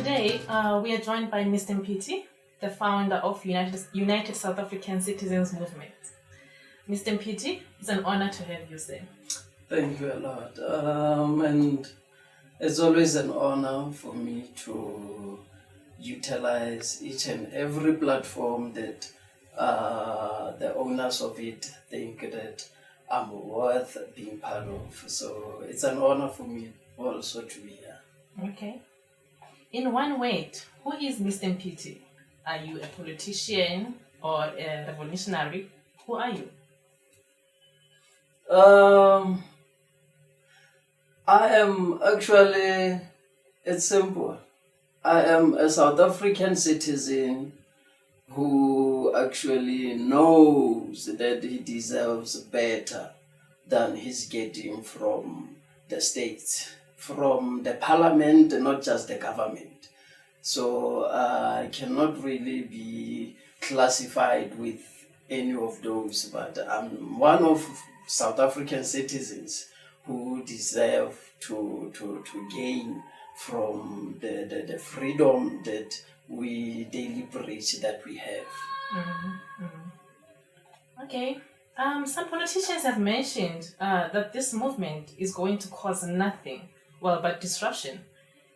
today we are joined by Mr. Mpiti, the founder of United South African Citizens Movement. Mr. Mpiti, it's an honor to have you, sir. Thank you a lot. And it's always an honor for me to utilize each and every platform that the owners of it think that I'm worth being part of. So it's an honor for me also to be here. Okay. In one word, who is Mr. Mpiti? Are you a politician or a revolutionary? Who are you? I am actually, it's simple. I am a South African citizen who actually knows that he deserves better than he's getting from the states, from the parliament, not just the government. So I cannot really be classified with any of those, but I'm one of South African citizens who deserve to gain from the freedom that we daily preach that we have. Okay. Some politicians have mentioned that this movement is going to cause nothing, but disruption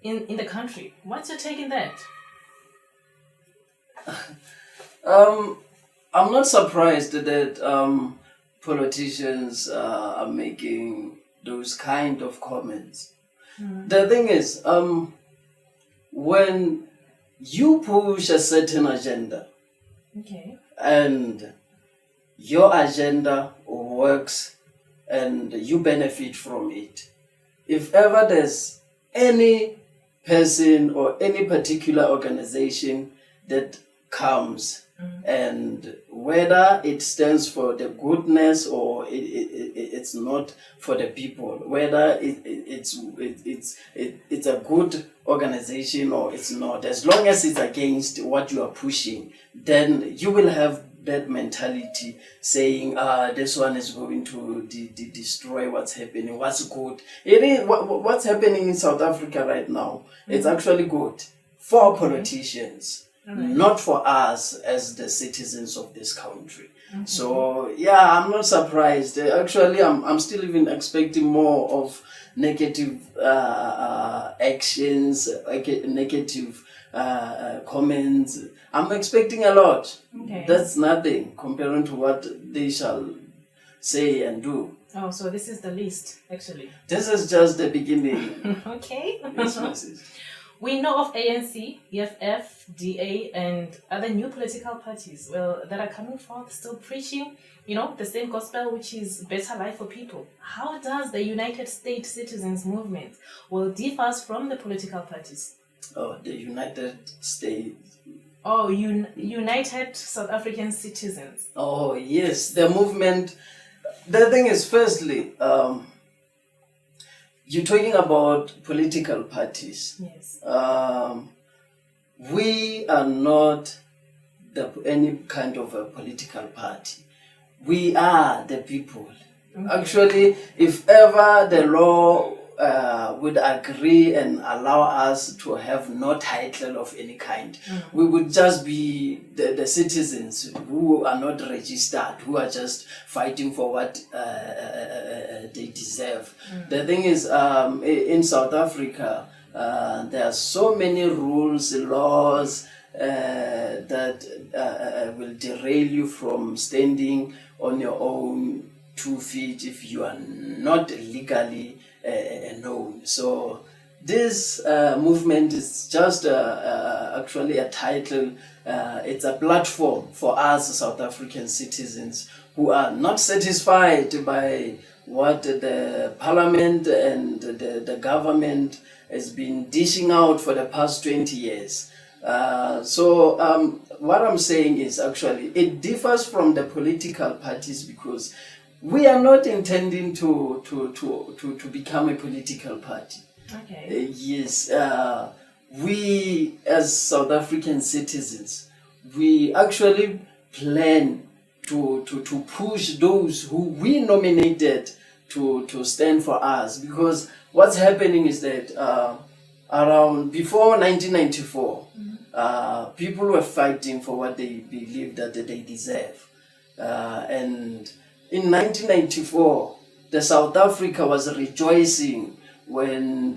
in the country. What's your take on that? I'm not surprised that politicians are making those kind of comments. The thing is, when you push a certain agenda, okay, and your agenda works and you benefit from it, if ever there's any person or any particular organization that comes, and whether it stands for the goodness or it's not for the people, whether it's a good organization or it's not, as long as it's against what you are pushing, then you will have that mentality saying, this one is going to destroy what's happening, what's good. It is what's happening in South Africa right now. It's actually good for politicians, not for us as the citizens of this country. So yeah, I'm not surprised. Actually, I'm still even expecting more of negative actions, negative comments. I'm expecting a lot. Okay. That's nothing comparing to what they shall say and do. Oh, so this is the least, actually. This is just the beginning. Okay. Yes. We know of ANC, EFF, DA, and other new political parties, that are coming forth still preaching, the same gospel, which is better life for people. How does the United States Citizens Movement differs from the political parties? Oh, the United States. Oh, United South African Citizens. Oh, yes. The movement. The thing is, firstly, you're talking about political parties. Yes. We are not any kind of a political party. We are the people. Okay. Actually, if ever the law would agree and allow us to have no title of any kind, we would just be the citizens who are not registered, who are just fighting for what they deserve. The thing is, in South Africa, there are so many rules, laws that will derail you from standing on your own 2 feet if you are not legally known. So this movement is just actually a title. It's a platform for us South African citizens who are not satisfied by what the parliament and the government has been dishing out for the past 20 years. So what I'm saying is actually it differs from the political parties because we are not intending to become a political party. Okay. Yes, we as South African citizens, we actually plan to push those who we nominated to stand for us, because what's happening is that around before 1994, people were fighting for what they believed that they deserve. And in 1994, the South Africa was rejoicing when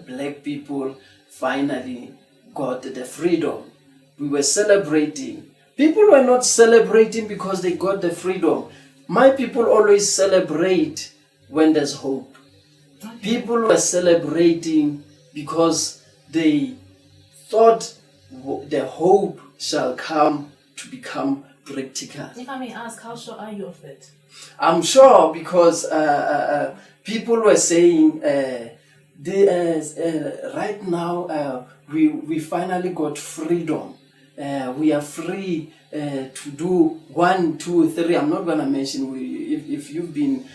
black people finally got the freedom. We were celebrating. People were not celebrating because they got the freedom. My people always celebrate when there's hope. People were celebrating because they thought the hope shall come to become practical. If I may ask, how sure are you of it? I'm sure because people were saying right now we finally got freedom. We are free to do 1, 2, 3. I'm not going to mention. If you've been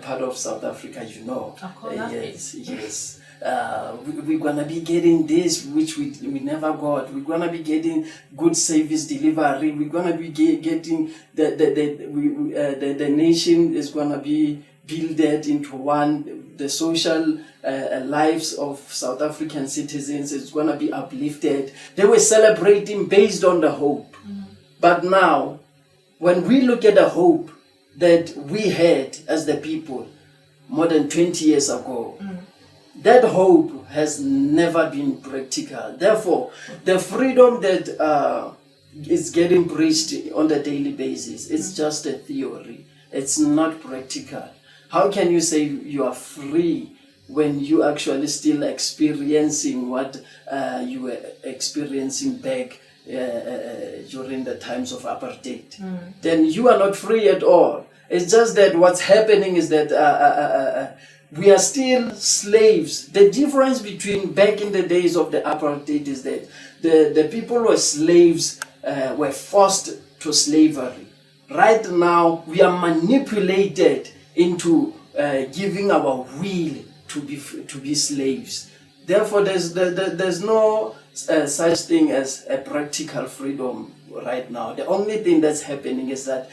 part of South Africa, you know. Of course, yes. We're going to be getting this, which we never got. We're going to be getting good service delivery. We're going to be getting the nation is going to be builded into one. The social lives of South African citizens is going to be uplifted. They were celebrating based on the hope. But now, when we look at the hope that we had as the people more than 20 years ago, that hope has never been practical. Therefore, the freedom that is getting preached on a daily basis, it's just a theory. It's not practical. How can you say you are free when you actually still experiencing what you were experiencing back during the times of apartheid? Then you are not free at all. It's just that what's happening is that we are still slaves. The difference between back in the days of the apartheid is that the people were slaves, were forced to slavery. Right now, we are manipulated into giving our will to be slaves. Therefore, there's no such thing as a practical freedom right now. The only thing that's happening is that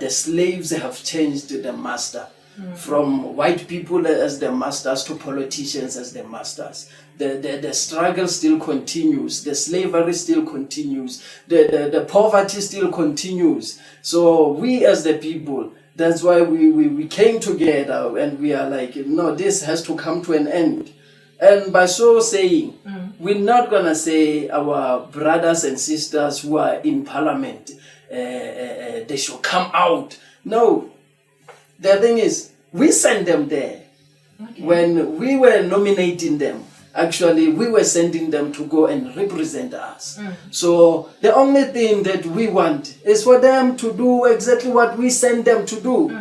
the slaves have changed the master. From white people as the masters to politicians as the masters. The struggle still continues. The slavery still continues. The poverty still continues. So we as the people, that's why we came together and we are like, no, this has to come to an end. And by so saying, we're not going to say our brothers and sisters who are in parliament, they should come out. No. The thing is, we sent them there. Okay. When we were nominating them, actually, we were sending them to go and represent us. So the only thing that we want is for them to do exactly what we send them to do.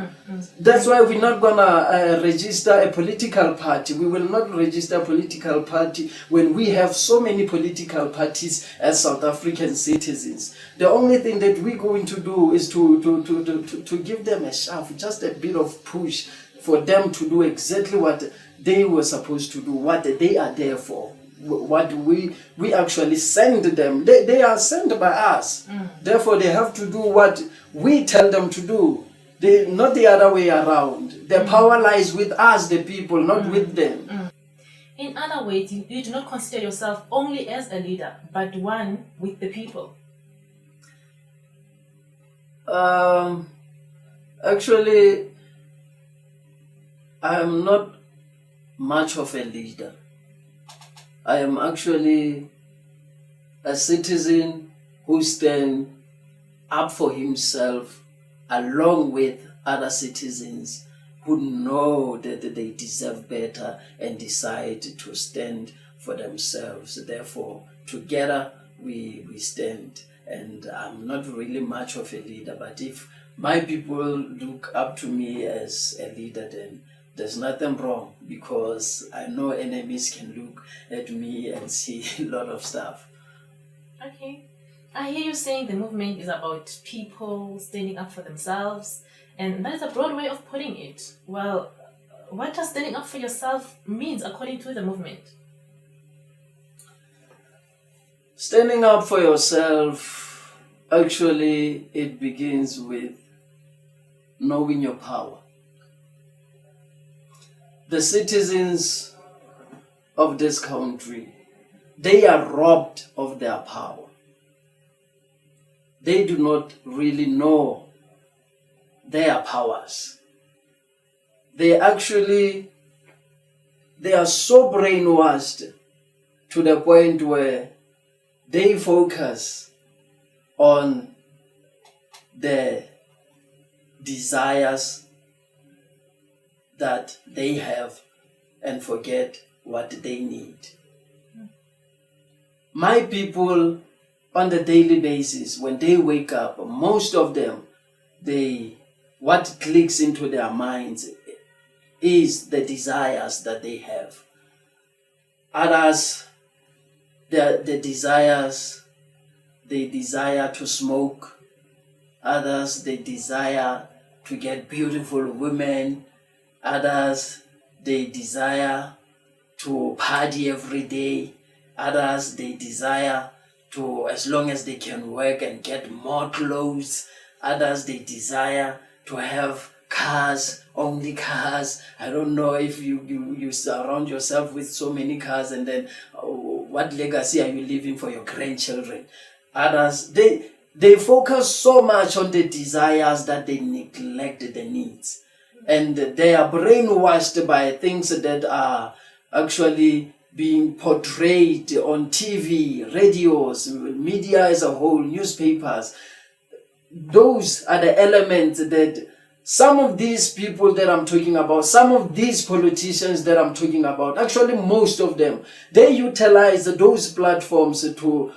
That's why we're not going to register a political party. We will not register a political party when we have so many political parties as South African citizens. The only thing that we're going to do is to give them a shove, just a bit of push for them to do exactly what they were supposed to do, what they are there for, what we actually send them. They are sent by us. Therefore, they have to do what we tell them to do. Not the other way around. The power lies with us, the people, not with them. In other words, you do not consider yourself only as a leader, but one with the people. Actually, I am not much of a leader. I am actually a citizen who stands up for himself along with other citizens who know that they deserve better and decide to stand for themselves. Therefore, together we stand. And I'm not really much of a leader, but if my people look up to me as a leader, then there's nothing wrong, because I know enemies can look at me and see a lot of stuff. Okay. I hear you saying the movement is about people standing up for themselves, and that is a broad way of putting it. Well, what does standing up for yourself means according to the movement? Standing up for yourself, actually, it begins with knowing your power. The citizens of this country, they are robbed of their power. They do not really know their powers. They are so brainwashed to the point where they focus on the desires that they have and forget what they need. My people, on the daily basis, when they wake up, most of them, what clicks into their minds is the desires that they have. Others, the desires, they desire to smoke. Others, they desire to get beautiful women. Others, they desire to party every day. Others, they desire to, as long as they can work and get more clothes. Others, they desire to have cars, only cars. I don't know if you surround yourself with so many cars, and then what legacy are you leaving for your grandchildren? Others, they focus so much on the desires that they neglect the needs. And they are brainwashed by things that are actually being portrayed on TV, radios, media as a whole, newspapers. Those are the elements that some of these people that I'm talking about, some of these politicians that I'm talking about, actually most of them, they utilize those platforms to